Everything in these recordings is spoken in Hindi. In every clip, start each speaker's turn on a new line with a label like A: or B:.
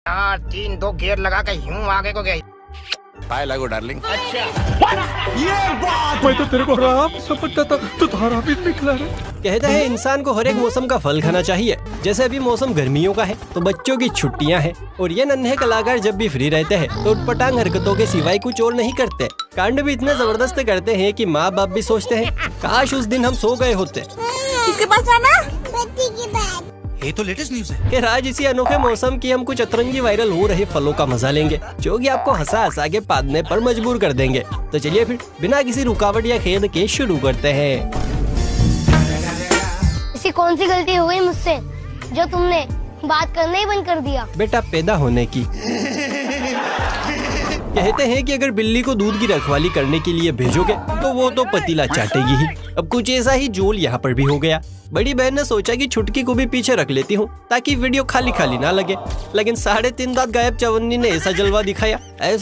A: यार 3-2 गियर लगा के यूं आगे को गई।
B: बाय लागो डार्लिंग।
C: अच्छा ये बात मैं तो तेरे को राम समझता था, तो तारा भी निकला रे।
D: कहते हैं इंसान को हर एक मौसम का फल खाना चाहिए। जैसे अभी मौसम गर्मियों का है तो बच्चों की छुट्टियां हैं और ये नन्हे कलाकार जब भी फ्री रहते हैं तो उटपटांग हरकतों के सिवाय कुछ और नहीं करते। कांड भी इतने जबरदस्त करते हैं कि माँ बाप भी सोचते हैं काश उस दिन हम सो गए होते।
E: किसके पास जाना? बच्ची के पास।
B: ये तो लेटेस्ट न्यूज है।
D: कि आज इसी अनोखे मौसम की हम कुछ अतरंगी वायरल हो रहे फलों का मजा लेंगे जो कि आपको हंसा हंसा के पादने पर मजबूर कर देंगे। तो चलिए फिर बिना किसी रुकावट या खेद के शुरू करते हैं।
E: ऐसी कौन सी गलती हो गई मुझसे जो तुमने बात करना ही बंद कर दिया?
D: बेटा पैदा होने की। कहते हैं कि अगर बिल्ली को दूध की रखवाली करने के लिए भेजोगे तो वो तो पतीला चाटेगी ही। अब कुछ ऐसा ही जोल यहाँ पर भी हो गया। बड़ी बहन ने सोचा कि छुटकी को भी पीछे रख लेती हूँ ताकि वीडियो खाली खाली ना लगे, लेकिन 3.5 दांत गायब चवन्नी ने ऐसा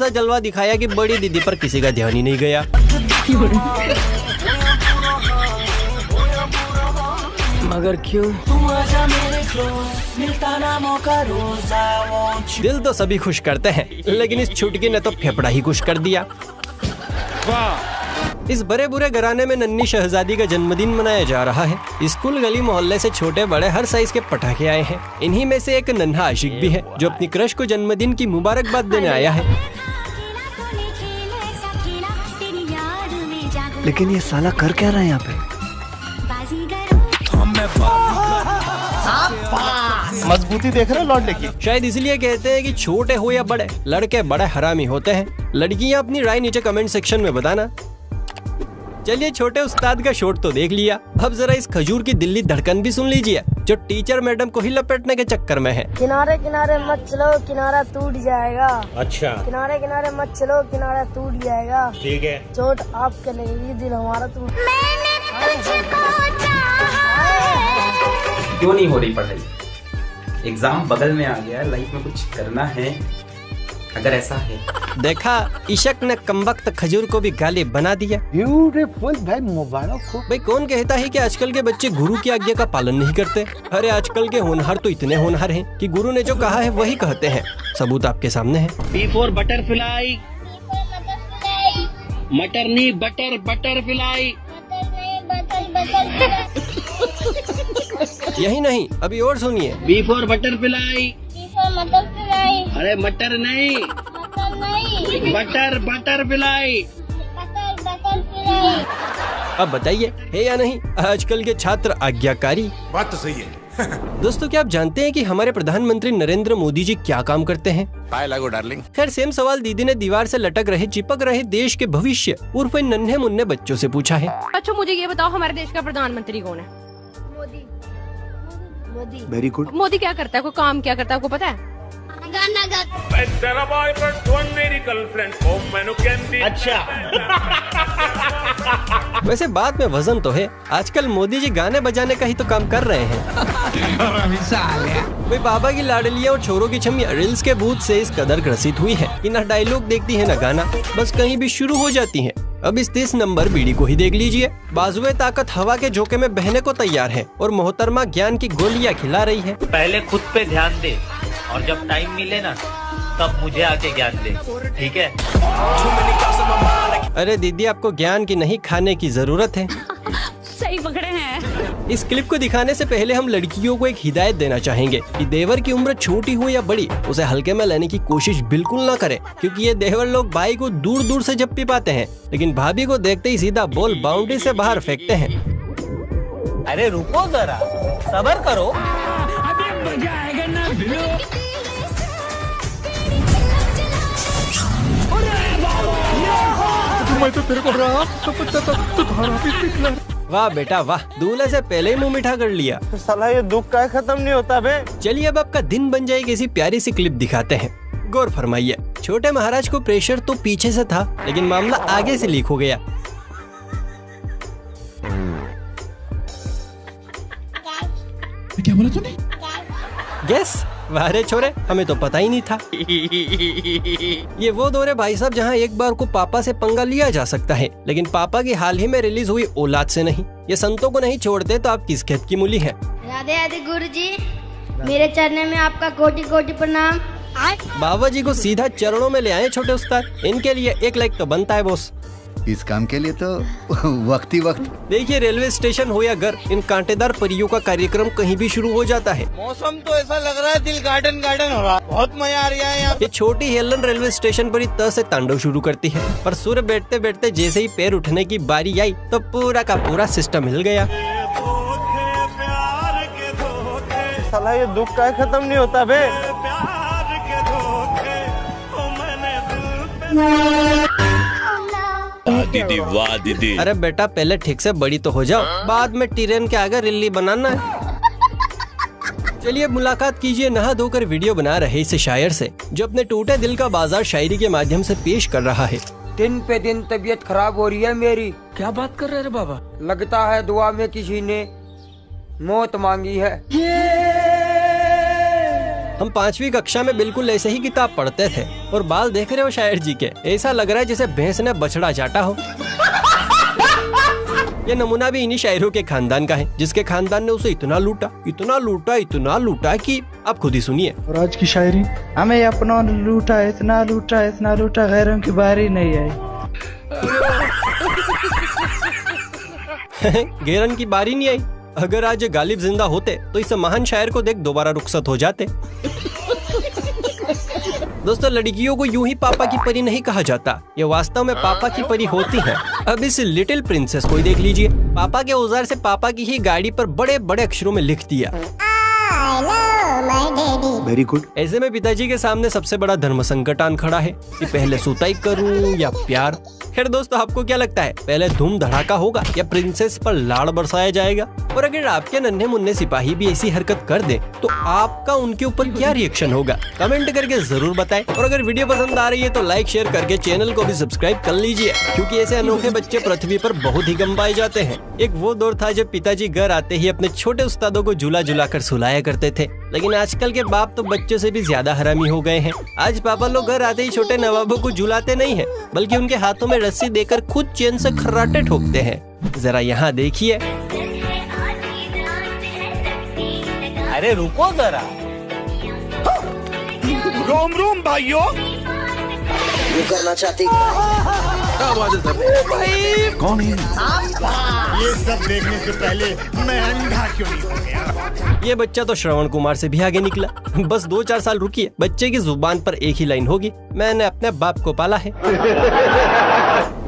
D: जलवा दिखाया कि बड़ी दीदी पर किसी का ध्यान ही नहीं गया। मगर क्यों? दिल तो सभी खुश करते हैं, लेकिन इस छुटकी ने तो फेफड़ा ही खुश कर दिया। इस बड़े बुरे घराने में नन्ही शहजादी का जन्मदिन मनाया जा रहा है। स्कूल गली मोहल्ले से छोटे बड़े हर साइज के पटाखे आए हैं। इन्हीं में से एक नन्हा आशिक भी है जो अपनी क्रश को जन्मदिन की मुबारकबाद देने आया है।
F: लेकिन ये साला कर क्या रहा है यहाँ पे?
C: मजबूती देख रहे लौट लेके।
D: शायद इसलिए कहते हैं कि छोटे हो या बड़े, लड़के बड़े हरामी होते हैं। लड़कियां अपनी राय नीचे कमेंट सेक्शन में बताना। चलिए छोटे उस्ताद का शॉट तो देख लिया, अब जरा इस खजूर की दिल्ली धड़कन भी सुन लीजिए जो टीचर मैडम को ही लपेटने के चक्कर में है।
G: किनारे किनारे मत चलो, किनारा टूट जाएगा।
A: अच्छा
G: किनारे किनारे मत चलो, किनारा टूट जाएगा।
A: ठीक है।
G: चोट आपके लगेगी, दिल हमारा टूट।
H: क्यों नहीं हो रही पढ़ाई? एग्जाम बगल में आ गया, लाइफ में कुछ करना है अगर ऐसा है।
D: देखा, इशक ने कमबख्त खजूर को भी गाली बना दिया।
F: ब्यूटीफुल भाई, मुबारक हो।
D: भाई कौन कहता है कि आजकल के बच्चे गुरु की आज्ञा का पालन नहीं करते? अरे आजकल के होनहार तो इतने होनहार हैं कि गुरु ने जो कहा है वही कहते हैं। सबूत आपके सामने है।
I: B4 butterfly. मटर नहीं बटरफ्लाई।
D: यही नहीं, अभी और सुनिए।
I: B4 butterfly. अरे मटर नहीं, बटरफ्लाई।
D: अब बताइए है या नहीं आजकल के छात्र आज्ञाकारी?
B: बात तो सही है।
D: दोस्तों क्या आप जानते हैं कि हमारे प्रधानमंत्री नरेंद्र मोदी जी क्या काम करते हैं?
B: बाय लागो डार्लिंग।
D: खैर सेम सवाल दीदी ने दीवार से लटक रहे चिपक रहे देश के भविष्य उर्फ नन्हे मुन्ने बच्चों से पूछा है।
J: अच्छा मुझे ये बताओ, हमारे देश का प्रधानमंत्री कौन है?
G: मोदी।
F: Very good.
J: मोदी क्या करता है, कोई काम क्या करता है, आपको पता है?
G: गाना गाता।
A: अच्छा
D: वैसे बात में वजन तो है, आजकल मोदी जी गाने बजाने का ही तो काम कर रहे हैं। भाई बाबा की लाडलियां और छोरों की छमियां रील्स के भूत से इस कदर ग्रसित हुई है कि न डायलॉग देखती है न गाना, बस कहीं भी शुरू हो जाती हैं। अब इस 30 नंबर बीड़ी को ही देख लीजिए। बाजुए ताकत हवा के झोंके में बहने को तैयार है और मोहतरमा ज्ञान की गोलियां खिला रही है।
K: पहले खुद पे ध्यान दे और जब टाइम मिले ना तब मुझे आके ज्ञान दे, ठीक है?
D: अरे दीदी आपको ज्ञान की नहीं खाने की जरूरत है।
J: सही पकड़े हैं।
D: इस क्लिप को दिखाने से पहले हम लड़कियों को एक हिदायत देना चाहेंगे कि देवर की उम्र छोटी हो या बड़ी उसे हल्के में लेने की कोशिश बिल्कुल ना करें, क्योंकि ये देवर लोग भाई को दूर दूर से जप्पी पाते हैं लेकिन भाभी को देखते ही सीधा बॉल बाउंड्री से बाहर फेंकते हैं।
K: अरे रुको जरा, सब्र करो।
C: मैं तो तेरे को राम समझता था, तो तारा भी निकला।
D: वाह बेटा वाह, दूल्हे से पहले ही मुंह मीठा कर लिया।
C: साला ये दुख का खत्म नहीं होता बे।
D: चलिए अब आपका दिन बन जाएगी ऐसी प्यारी सी क्लिप दिखाते हैं, गौर फरमाइए। छोटे महाराज को प्रेशर तो पीछे से था लेकिन मामला आगे से लीक हो गया।
C: क्या बोला तूने?
D: गैस? वाह छोरे, हमें तो पता ही नहीं था। ये वो दौर है भाई साहब जहाँ एक बार को पापा से पंगा लिया जा सकता है, लेकिन पापा की हाल ही में रिलीज हुई औलाद से नहीं। ये संतों को नहीं छोड़ते तो आप किस खेत की मूली हैं?
E: राधे राधे गुरु जी, मेरे चरणों में आपका कोटि कोटि प्रणाम।
D: बाबा जी को सीधा चरणों में ले आए छोटे उस्ताद। इनके लिए 1 लाइक तो बनता है बॉस।
L: इस काम के लिए तो वक्त ही वक्त।
D: देखिए रेलवे स्टेशन हो या घर, इन कांटेदार परियों का कार्यक्रम कहीं भी शुरू हो जाता है।
I: मौसम तो ऐसा लग रहा है दिल गार्डन गार्डन हो रहा है, बहुत मजा आ रहा है यहाँ।
D: ये छोटी हेलन रेलवे स्टेशन पर ही त से तांडव शुरू करती है, पर सूर्य बैठते बैठते जैसे ही पैर उठने की बारी आई तो पूरा का पूरा सिस्टम हिल गया।
I: साला ये दुख का खत्म नहीं होता बे।
M: दीदी वाह दीदी।
D: अरे बेटा पहले ठीक से बड़ी तो हो जाओ, बाद में ट्रेन के आगे रिल्ली बनाना है। चलिए मुलाकात कीजिए नहा धोकर वीडियो बना रहे इस शायर से, जो अपने टूटे दिल का बाजार शायरी के माध्यम से पेश कर रहा है।
N: दिन पे दिन तबीयत खराब हो रही है मेरी।
C: क्या बात कर रहे हैं बाबा?
N: लगता है दुआ में किसी ने मौत मांगी है।
D: हम 5वीं कक्षा में बिल्कुल ऐसे ही किताब पढ़ते थे और बाल देख रहे हो शायर जी के, ऐसा लग रहा है जैसे भैंस ने बछड़ा चाटा हो। ये नमूना भी इन्हीं शायरों के खानदान का है, जिसके खानदान ने उसे इतना लूटा इतना लूटा इतना लूटा कि आप खुद ही सुनिए।
O: और आज की शायरी, हमें अपनों ने लूटा इतना गैरों की बारी नहीं आई।
D: गैरन की बारी नहीं आई। अगर आज गालिब जिंदा होते तो इस महान शायर को देख दोबारा रुखसत हो जाते। दोस्तों लड़कियों को यूं ही पापा की परी नहीं कहा जाता, ये वास्तव में पापा की परी होती है। अब इस लिटिल प्रिंसेस को ही देख लीजिए, पापा के औजार से पापा की ही गाड़ी पर बड़े बड़े अक्षरों में लिख दिया
L: वेरी गुड।
D: ऐसे में पिताजी के सामने सबसे बड़ा धर्म संकट आन खड़ा है कि पहले सुताई करूं या प्यार। खैर दोस्तों आपको क्या लगता है, पहले धूम धड़ाका होगा या प्रिंसेस पर लाड़ बरसाया जाएगा? और अगर आपके नन्हे मुन्ने सिपाही भी ऐसी हरकत कर दे तो आपका उनके ऊपर क्या रिएक्शन होगा? कमेंट करके जरूर बताएं। और अगर वीडियो पसंद आ रही है तो लाइक शेयर करके चैनल को भी सब्सक्राइब कर लीजिए, क्योंकि ऐसे अनोखे बच्चे पृथ्वी पर बहुत ही कम पाए जाते हैं। एक वो दौर था जब पिताजी घर आते ही अपने छोटे उस्तादों को झूला झुला कर सुलाया करते थे, लेकिन आजकल के बाप तो बच्चों से भी ज्यादा हरामी हो गए हैं। आज पापा लोग घर आते ही छोटे नवाबों को झुलाते नहीं है, बल्कि उनके हाथों में रस्सी देकर खुद चैन से खर्राटे ठोकते हैं। जरा यहाँ देखिए।
I: अरे रुको जरा। रोम रोम भाइयों।
N: ये करना चाहती
L: भाई कौन है?
A: ये सब देखने से पहले मैं अंधा क्यों नहीं हो गया?
D: ये बच्चा तो श्रवण कुमार से भी आगे निकला। बस 2-4 साल रुकिए, बच्चे की जुबान पर एक ही लाइन होगी, मैंने अपने बाप को पाला है।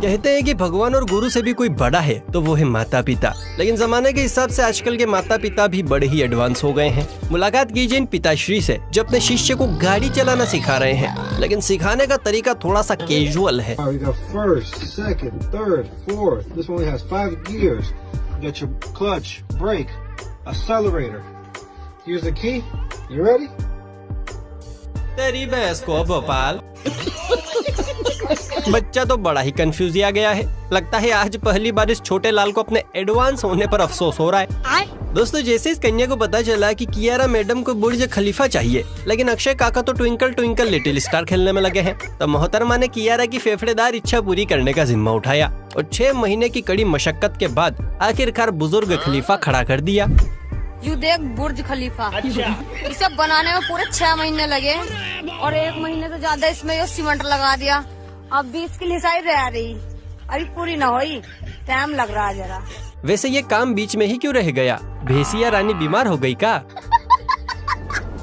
D: कहते हैं कि भगवान और गुरु से भी कोई बड़ा है तो वो है माता पिता, लेकिन जमाने के हिसाब से आजकल के माता पिता भी बड़े ही एडवांस हो गए हैं। मुलाकात कीजिए इन पिताश्री से जो अपने शिष्य को गाड़ी चलाना सिखा रहे हैं, लेकिन सिखाने का तरीका थोड़ा सा कैजुअल है।
P: First, second, third, fourth. This one has 5 gears. You got your clutch, brake, accelerator. Here's the key. You ready?
D: तेरी भैंस को भोपाल। बच्चा तो बड़ा ही कंफ्यूज आ गया है। लगता है आज पहली बार इस छोटे लाल को अपने एडवांस होने पर अफसोस हो रहा है। दोस्तों जैसे इस कन्या को पता चला कि कियारा मैडम को बुर्ज खलीफा चाहिए, लेकिन अक्षय काका तो ट्विंकल ट्विंकल लिटिल स्टार खेलने में लगे हैं, तो मोहतरमा ने कियारा की फेफड़ेदार इच्छा पूरी करने का जिम्मा उठाया और 6 महीने की कड़ी मशक्कत के बाद आखिरकार बुजुर्ग खलीफा खड़ा कर दिया।
J: यू देख बुर्ज खलीफा। अच्छा। इसे बनाने में पूरे 6 महीने लगे और 1 महीने से ज्यादा इसमें सीमेंट लगा दिया। अब भी इसकी लिसाई रह रही, अभी पूरी न हुई, टाइम लग रहा है जरा।
D: वैसे ये काम बीच में ही क्यों रह गया? भेसिया रानी बीमार हो गई का?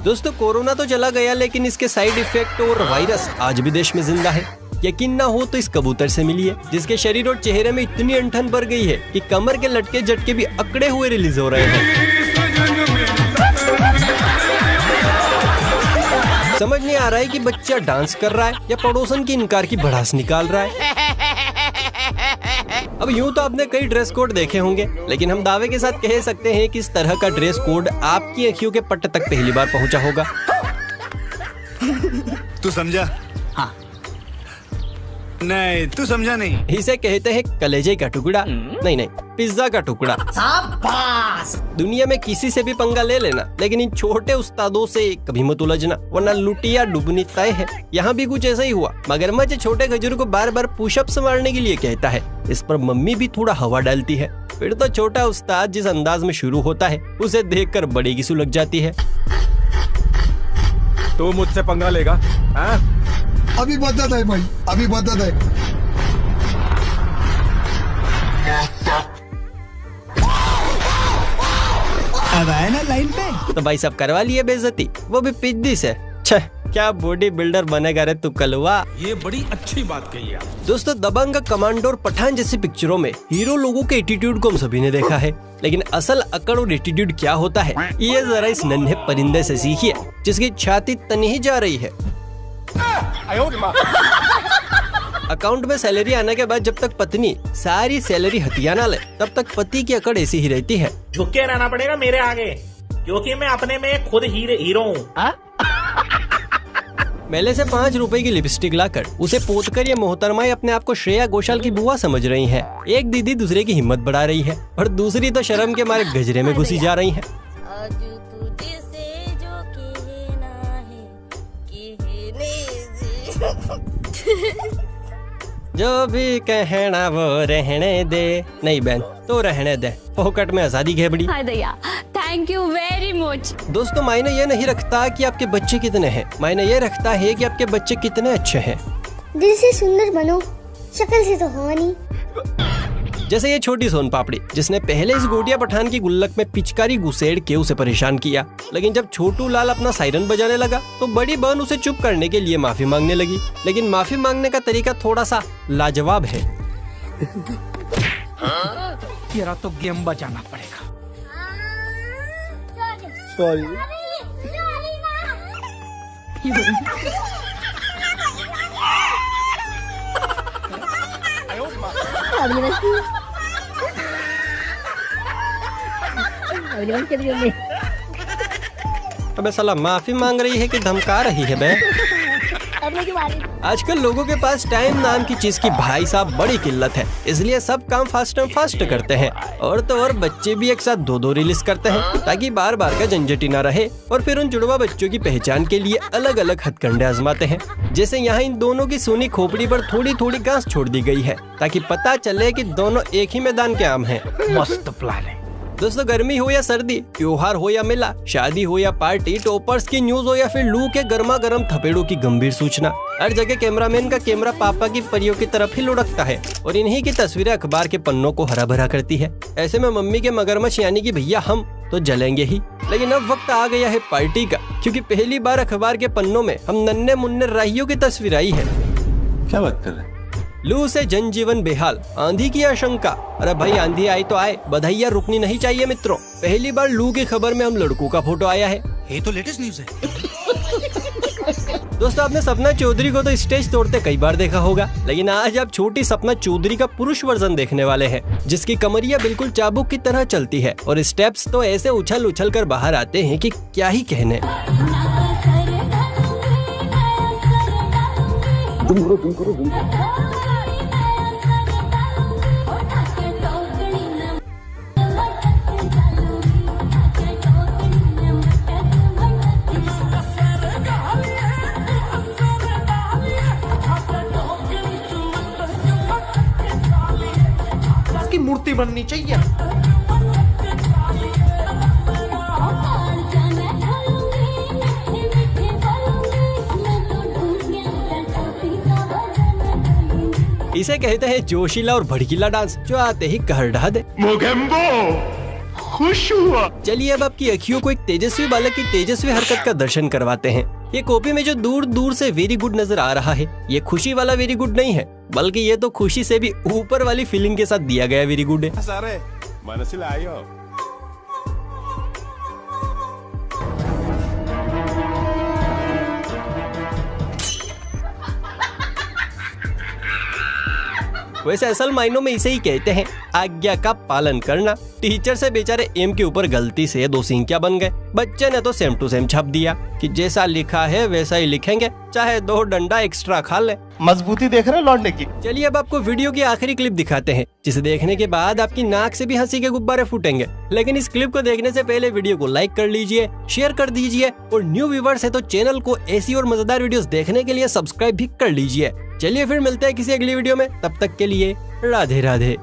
D: दोस्तों कोरोना तो चला गया, लेकिन इसके साइड इफेक्ट और वायरस आज भी देश में जिंदा है। यकीन ना हो तो इस कबूतर से मिलिए, जिसके शरीर और चेहरे में इतनी अंठन भर गई है कि कमर के लटके झटके भी अकड़े हुए रिलीज हो रहे हैं। समझ नहीं आ रहा है कि बच्चा डांस कर रहा है या पड़ोसन की इनकार की भड़ास निकाल रहा है। अब यूं तो आपने कई ड्रेस कोड देखे होंगे, लेकिन हम दावे के साथ कह सकते हैं कि इस तरह का ड्रेस कोड आपकी अखियों के पट्ट तक पहली बार पहुंचा होगा।
B: तू समझा? हाँ। नहीं तू समझा नहीं।
D: इसे कहते हैं कलेजे का टुकड़ा, नहीं पिज्जा का टुकड़ा। दुनिया में किसी से भी पंगा ले लेना, लेकिन इन छोटे उस्तादों से कभी मत उलझना, वरना लुटिया डूबनी तय है। यहाँ भी कुछ ऐसा ही हुआ। मगरमच्छ छोटे खजूर को बार बार पुशअप्स मारने के लिए कहता है, इस पर मम्मी भी थोड़ा हवा डालती है। फिर तो छोटा उस्ताद जिस अंदाज में शुरू होता है उसे देखकर बड़े की सुलग जाती है।
C: तू मुझसे पंगा लेगा? हाँ?
Q: अभी बदत है भाई, अभी बदत है।
D: अब आया ना लाइन पे, तो भाई सब करवा लिए बेइज्जती, वो भी पिद्दी से। छह, क्या बॉडी बिल्डर बनेगा रे तू कलवा।
C: ये बड़ी अच्छी बात कही है।
D: दोस्तों, दबंग, कमांडो और पठान जैसी पिक्चरों में हीरो लोगों के एटीट्यूड को हम सभी ने देखा है, लेकिन असल अकड़ और एटीट्यूड क्या होता है ये जरा इस नन्हे परिंदे से सीखिए, जिसकी छाती तनी ही जा रही है। अकाउंट में सैलरी आने के बाद जब तक पत्नी सारी सैलरी हथिया ना ले, तब तक पति की अकड़ ऐसी ही रहती है।
K: झुक के रहना पड़ेगा मेरे आगे, क्योंकि मैं अपने में खुद हीरो हूँ।
D: मेले से 5 रुपए की लिपस्टिक लाकर उसे पोत कर ये मोहतरमाएं अपने आप को श्रेया घोषाल की बुआ समझ रही हैं। एक दीदी दूसरे की हिम्मत बढ़ा रही है और दूसरी तो शर्म के मारे गजरे में घुसी जा रही है। जो भी कहना वो रहने दे, नहीं बहन तो रहने दे, फोकट में आजादी घेबड़ी।
J: Thank you very much.
D: दोस्तों, मायने ये नहीं रखता कि आपके बच्चे कितने हैं, मायने ये रखता है कि आपके बच्चे कितने अच्छे हैं।
E: दिल से सुंदर बनो, शक्ल से तो हो नहीं।
D: जैसे ये छोटी सोन पापड़ी, जिसने पहले इस गोटिया पठान की गुल्लक में पिचकारी घुसेड़ के उसे परेशान किया, लेकिन जब छोटू लाल अपना सायरन बजाने लगा तो बड़ी बहन उसे चुप करने के लिए माफी मांगने लगी, लेकिन माफी मांगने का तरीका थोड़ा सा लाजवाब है।
C: तेरा तो गेम बजाना पड़ेगा।
F: सॉरी।
D: अबे साला माफी मांग रही है कि धमका रही है बे? आजकल लोगों के पास टाइम नाम की चीज की भाई साहब बड़ी किल्लत है, इसलिए सब काम फास्ट करते हैं। और तो और बच्चे भी एक साथ 2-2 रिलीज करते हैं ताकि बार बार का झंझट ना रहे, और फिर उन जुड़वा बच्चों की पहचान के लिए अलग अलग हथकंडे आजमाते हैं। जैसे यहाँ इन दोनों की सूनी खोपड़ी पर थोड़ी थोड़ी घास छोड़ दी गई है ताकि पता चले कि दोनों एक ही मैदान के आम हैं।
C: मस्त प्लान है।
D: दोस्तों, गर्मी हो या सर्दी, त्योहार हो या मेला, शादी हो या पार्टी, टॉपर्स की न्यूज हो या फिर लू के गर्मा गर्म थपेड़ों की गंभीर सूचना, हर जगह कैमरामैन का कैमरा पापा की परियों की तरफ ही लुढ़कता है और इन्हीं की तस्वीरें अखबार के पन्नों को हरा भरा करती है। ऐसे में मम्मी के मगरमच्छ यानी कि भैया हम तो जलेंगे ही। लेकिन अब वक्त आ गया है पार्टी का, क्योंकि पहली बार अखबार के पन्नों में हम नन्हे मुन्ने राहियों की तस्वीर आई है।
L: क्या बात कर रहे हैं?
D: लू से जनजीवन बेहाल, आंधी की आशंका। अरे भाई, आंधी आई तो आए, बधाइयाँ रुकनी नहीं चाहिए मित्रों। पहली बार लू की खबर में हम लड़कों का फोटो आया है।
B: ये तो लेटेस्ट न्यूज है।
D: दोस्तों, आपने सपना चौधरी को तो स्टेज तोड़ते कई बार देखा होगा, लेकिन आज आप छोटी सपना चौधरी का पुरुष वर्जन देखने वाले हैं, जिसकी कमरिया बिल्कुल चाबुक की तरह चलती है और स्टेप्स तो ऐसे उछल उछल कर बाहर आते हैं कि क्या ही कहने।
I: मूर्ति बननी चाहिए।
D: इसे कहते हैं जोशीला और भड़कीला डांस, जो आते ही कहर ढा दे।
C: खुश हुआ।
D: चलिए अब आपकी अखियों को एक तेजस्वी बालक की तेजस्वी हरकत का दर्शन करवाते हैं। ये कॉपी में जो दूर दूर से वेरी गुड नजर आ रहा है, ये खुशी वाला वेरी गुड नहीं है, बल्कि ये तो खुशी से भी ऊपर वाली फीलिंग के साथ दिया गया वेरी गुड है। वैसे असल मायनों में इसे ही कहते हैं आज्ञा का पालन करना। टीचर से बेचारे एम के ऊपर गलती से 2 सिंकिया बन गए। बच्चे ने तो सेम टू सेम छाप दिया कि जैसा लिखा है वैसा ही लिखेंगे, चाहे 2 डंडा एक्स्ट्रा खा ले।
I: मजबूती देख रहे लौटने की।
D: चलिए अब आपको वीडियो की आखिरी क्लिप दिखाते हैं, जिसे देखने के बाद आपकी नाक से भी हंसी के गुब्बारे फूटेंगे। लेकिन इस क्लिप को देखने से पहले वीडियो को लाइक कर लीजिए, शेयर कर दीजिए, और न्यू व्यूवर्स है तो चैनल को ऐसी और मजेदार वीडियोस देखने के लिए सब्सक्राइब भी कर लीजिए। चलिए फिर मिलते हैं किसी अगली वीडियो में, तब तक के लिए राधे राधे।